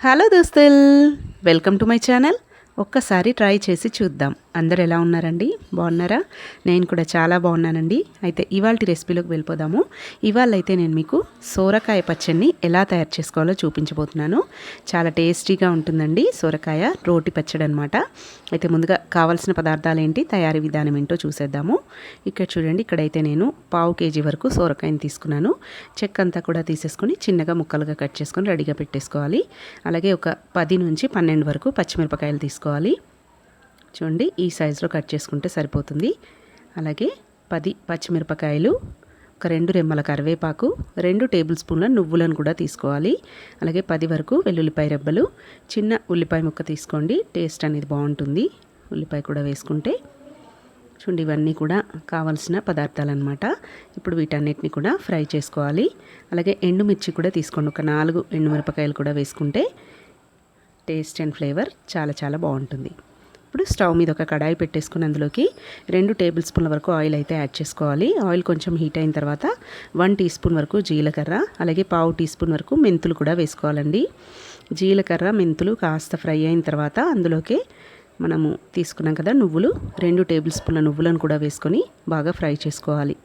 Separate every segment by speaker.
Speaker 1: Hello దోస్తుల్, welcome to my channel. ఒక్కసారి try చేసి చూద్దాం. అందరు ఎలా ఉన్నారండి? బాగున్నారా? నేను కూడా చాలా బాగున్నానండి. అయితే ఇవాళ రెసిపీలోకి వెళ్ళిపోదాము. ఇవాళ అయితే నేను మీకు సోరకాయ పచ్చడిని ఎలా తయారు చేసుకోవాలో చూపించబోతున్నాను. చాలా టేస్టీగా ఉంటుందండి సోరకాయ రోటి పచ్చడి అనమాట. అయితే ముందుగా కావాల్సిన పదార్థాలు ఏంటి, తయారీ విధానం ఏంటో చూసేద్దాము. ఇక్కడ చూడండి, ఇక్కడైతే నేను 1/2 kg వరకు సోరకాయని తీసుకున్నాను. చెక్క అంతా కూడా తీసేసుకొని చిన్నగా ముక్కలుగా కట్ చేసుకొని రెడీగా పెట్టేసుకోవాలి. అలాగే ఒక 10 నుంచి 12 వరకు పచ్చిమిరపకాయలు తీసుకోవాలి. చూడండి, ఈ సైజులో కట్ చేసుకుంటే సరిపోతుంది. అలాగే 10 పచ్చిమిరపకాయలు, ఒక 2 రెమ్మల కరివేపాకు, 2 టేబుల్ స్పూన్ల నువ్వులను కూడా తీసుకోవాలి. అలాగే 10 వరకు వెల్లుల్లిపాయ రెబ్బలు, చిన్న ఉల్లిపాయ ముక్క తీసుకోండి, టేస్ట్ అనేది బాగుంటుంది ఉల్లిపాయ కూడా వేసుకుంటే. చూడండి, ఇవన్నీ కూడా కావాల్సిన పదార్థాలు అనమాట. ఇప్పుడు వీటన్నిటిని కూడా ఫ్రై చేసుకోవాలి. అలాగే ఎండుమిర్చి కూడా తీసుకోండి, ఒక 4 ఎండుమిరపకాయలు కూడా వేసుకుంటే టేస్ట్ అండ్ ఫ్లేవర్ చాలా చాలా బాగుంటుంది. ఇప్పుడు స్టవ్ మీద ఒక కడాయి పెట్టేసుకుని అందులోకి 2 టేబుల్ స్పూన్ల వరకు ఆయిల్ అయితే యాడ్ చేసుకోవాలి. ఆయిల్ కొంచెం హీట్ అయిన తర్వాత 1 టీ స్పూన్ వరకు జీలకర్ర, అలాగే 1/2 టీ స్పూన్ వరకు మెంతులు కూడా వేసుకోవాలండి. జీలకర్ర మెంతులు కాస్త ఫ్రై అయిన తర్వాత అందులోకి మనము తీసుకున్నాం కదా నువ్వులు, 2 టేబుల్ స్పూన్ల నువ్వులను కూడా వేసుకొని బాగా ఫ్రై చేసుకోవాలి.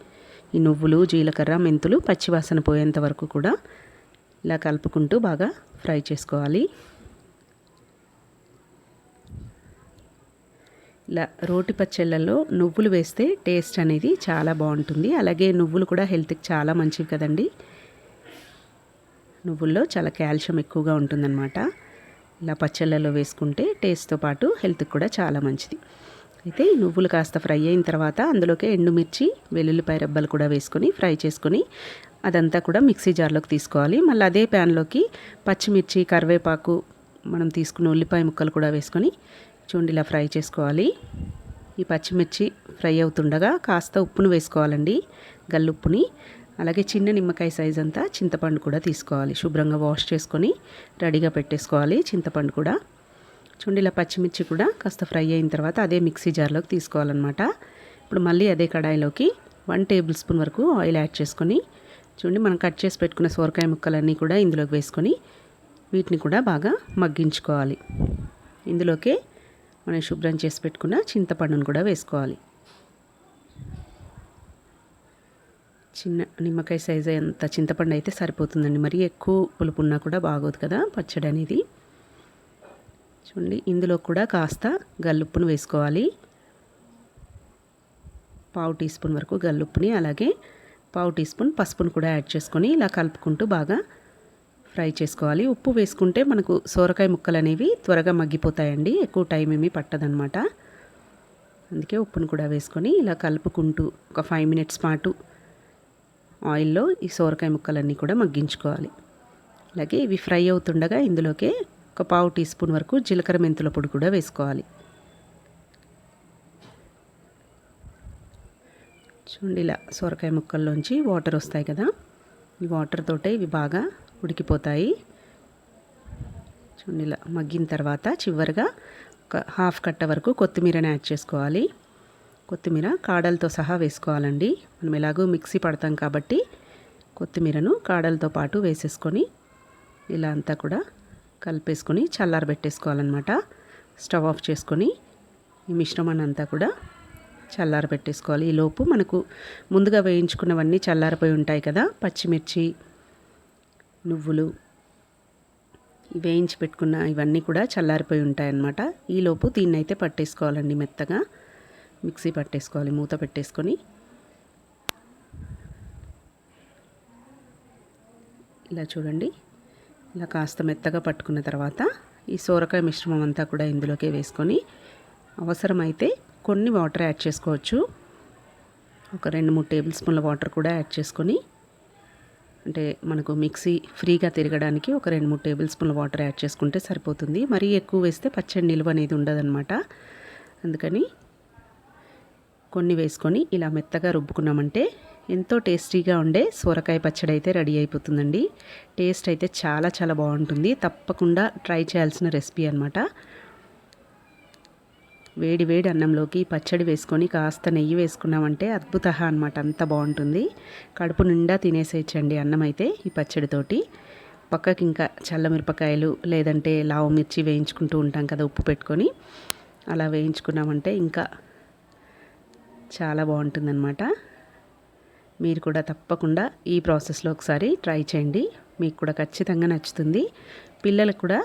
Speaker 1: ఈ నువ్వులు, జీలకర్ర, మెంతులు పచ్చివాసన పోయేంత వరకు కూడా ఇలా కలుపుకుంటూ బాగా ఫ్రై చేసుకోవాలి. ఇలా రోటి పచ్చళ్ళల్లో నువ్వులు వేస్తే టేస్ట్ అనేది చాలా బాగుంటుంది. అలాగే నువ్వులు కూడా హెల్త్కి చాలా మంచివి కదండి. నువ్వుల్లో చాలా కాల్షియం ఎక్కువగా ఉంటుందన్నమాట. ఇలా పచ్చళ్ళలో వేసుకుంటే టేస్ట్తో పాటు హెల్త్కి కూడా చాలా మంచిది. అయితే ఈ నువ్వులు కాస్త ఫ్రై అయిన తర్వాత అందులోకి ఎండుమిర్చి, వెల్లుల్లిపాయ రెబ్బలు కూడా వేసుకొని ఫ్రై చేసుకొని అదంతా కూడా మిక్సీ జార్లోకి తీసుకోవాలి. మళ్ళీ అదే ప్యాన్లోకి పచ్చిమిర్చి, కరివేపాకు, మనం తీసుకున్న ఉల్లిపాయ ముక్కలు కూడా వేసుకొని చూడండి ఇలా ఫ్రై చేసుకోవాలి. ఈ పచ్చిమిర్చి ఫ్రై అవుతుండగా కాస్త ఉప్పును వేసుకోవాలండి, గల్లుప్పుని. అలాగే చిన్న నిమ్మకాయ సైజ్ అంతా చింతపండు కూడా తీసుకోవాలి. శుభ్రంగా వాష్ చేసుకొని రెడీగా పెట్టేసుకోవాలి చింతపండు కూడా. చూడండి, ఇలా పచ్చిమిర్చి కూడా కాస్త ఫ్రై అయిన తర్వాత అదే మిక్సీ జార్లోకి తీసుకోవాలన్నమాట. ఇప్పుడు మళ్ళీ అదే కడాయిలోకి 1 టేబుల్ స్పూన్ వరకు ఆయిల్ యాడ్ చేసుకొని చూడండి, మనం కట్ చేసి పెట్టుకున్న సోరకాయ ముక్కలన్నీ కూడా ఇందులోకి వేసుకొని వీటిని కూడా బాగా మగ్గించుకోవాలి. ఇందులోకి మనం శుభ్రం చేసి పెట్టుకున్న చింతపండును కూడా వేసుకోవాలి. చిన్న నిమ్మకాయ సైజు అంత చింతపండు అయితే సరిపోతుందండి. మరీ ఎక్కువ పులుపు ఉన్నా కూడా బాగోదు కదా పచ్చడి అనేది. చూడండి, ఇందులో కూడా కాస్త గల్లుప్పును వేసుకోవాలి. 1/2 టీ స్పూన్ వరకు గల్లుప్పుని, అలాగే 1/2 టీ స్పూన్ పసుపును కూడా యాడ్ చేసుకొని ఇలా కలుపుకుంటూ బాగా ఫ్రై చేసుకోవాలి. ఉప్పు వేసుకుంటే మనకు సోరకాయ ముక్కలు అనేవి త్వరగా మగ్గిపోతాయండి, ఎక్కువ టైం ఏమీ పట్టదనమాట. అందుకే ఉప్పును కూడా వేసుకొని ఇలా కలుపుకుంటూ ఒక 5 మినిట్స్ పాటు ఆయిల్లో ఈ సోరకాయ ముక్కలన్నీ కూడా మగ్గించుకోవాలి. అలాగే ఇవి ఫ్రై అవుతుండగా ఇందులోకి ఒక 1/2 టీ స్పూన్ వరకు జీలకర్ర మెంతుల పొడి కూడా వేసుకోవాలి. చూడండి, ఇలా సోరకాయ ముక్కల్లోంచి వాటర్ వస్తాయి కదా, ఈ వాటర్ తోటే ఇవి బాగా ఉడికిపోతాయి. చూడండి, ఇలా మగ్గిన తర్వాత చివరిగా ఒక 1/2 కట్ట వరకు కొత్తిమీరని యాడ్ చేసుకోవాలి. కొత్తిమీర కాడలతో సహా వేసుకోవాలండి. మనం ఎలాగో మిక్సీ పడతాం కాబట్టి కొత్తిమీరను కాడలతో పాటు వేసేసుకొని ఇలా అంతా కూడా కలిపేసుకొని చల్లారబెట్టేసుకోవాలన్నమాట. స్టవ్ ఆఫ్ చేసుకొని ఈ మిశ్రమాన్ని అంతా కూడా చల్లారబెట్టేసుకోవాలి. ఈలోపు మనకు ముందుగా వేయించుకున్నవన్నీ చల్లారిపోయి ఉంటాయి కదా, పచ్చిమిర్చి, నువ్వులు వేయించి పెట్టుకున్న ఇవన్నీ కూడా చల్లారిపోయి ఉంటాయి అన్నమాట. ఈలోపు దీన్ని అయితే పట్టేసుకోవాలండి, మెత్తగా మిక్సీ పట్టేసుకోవాలి. మూత పెట్టేసుకొని ఇలా చూడండి, ఇలా కాస్త మెత్తగా పట్టుకున్న తర్వాత ఈ సోరకాయ మిశ్రమం అంతా కూడా ఇందులోకే వేసుకొని అవసరమైతే కొన్ని వాటర్ యాడ్ చేసుకోవచ్చు. ఒక 2-3 టేబుల్ స్పూన్ల వాటర్ కూడా యాడ్ చేసుకొని, అంటే మనకు మిక్సీ ఫ్రీగా తిరగడానికి ఒక 2-3 టేబుల్ స్పూన్ల వాటర్ యాడ్ చేసుకుంటే సరిపోతుంది. మరీ ఎక్కువ వేస్తే పచ్చడి నిల్వ అనేది ఉండదన్నమాట. అందుకని కొన్ని వేసుకొని ఇలా మెత్తగా రుబ్బుకున్నామంటే ఎంతో టేస్టీగా ఉండే సోరకాయ పచ్చడి అయితే రెడీ అయిపోతుందండి. టేస్ట్ అయితే చాలా చాలా బాగుంటుంది. తప్పకుండా ట్రై చేయాల్సిన రెసిపీ అనమాట. వేడి వేడి అన్నంలోకి పచ్చడి వేసుకొని కాస్త నెయ్యి వేసుకున్నామంటే అద్భుతహ అనమాట, అంత బాగుంటుంది. కడుపు నిండా తినేసేయచ్చండి అన్నం అయితే ఈ పచ్చడితోటి. పక్కకి ఇంకా చల్లమిరపకాయలు లేదంటే లావు మిర్చి వేయించుకుంటూ ఉంటాం కదా ఉప్పు పెట్టుకొని, అలా వేయించుకున్నామంటే ఇంకా చాలా బాగుంటుందన్నమాట. మీరు కూడా తప్పకుండా ఈ ప్రాసెస్లో ఒకసారి ట్రై చేయండి. మీకు కూడా ఖచ్చితంగా నచ్చుతుంది, పిల్లలకు కూడా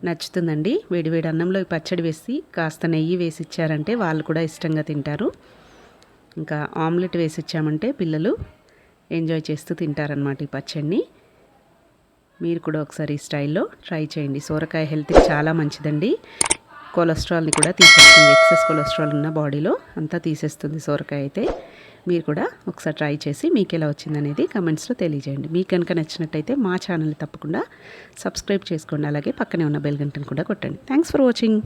Speaker 1: నచ్చుతుందండి. వేడివేడి అన్నంలో ఈ పచ్చడి వేసి కాస్త నెయ్యి వేసి ఇచ్చారంటే వాళ్ళు కూడా ఇష్టంగా తింటారు. ఇంకా ఆమ్లెట్ వేసి ఇచ్చామంటే పిల్లలు ఎంజాయ్ చేస్తూ తింటారనమాట ఈ పచ్చడిని. మీరు కూడా ఒకసారి ఈ స్టైల్లో ట్రై చేయండి. సోరకాయ హెల్త్కి చాలా మంచిదండి. కొలెస్ట్రాల్ని కూడా తీసేస్తుంది. ఎక్సెస్ కొలెస్ట్రాల్ ఉన్న బాడీలో అంతా తీసేస్తుంది సోరకాయ అయితే. మీరు కూడా ఒకసారి ట్రై చేసి మీకు ఎలా వచ్చిందనేది కమెంట్స్లో తెలియజేయండి. మీకు కనుక నచ్చినట్టయితే మా ఛానల్ని తప్పకుండా సబ్స్క్రైబ్ చేసుకోండి. అలాగే పక్కనే ఉన్న బెల్ గంటను కూడా కొట్టండి. Thanks for watching.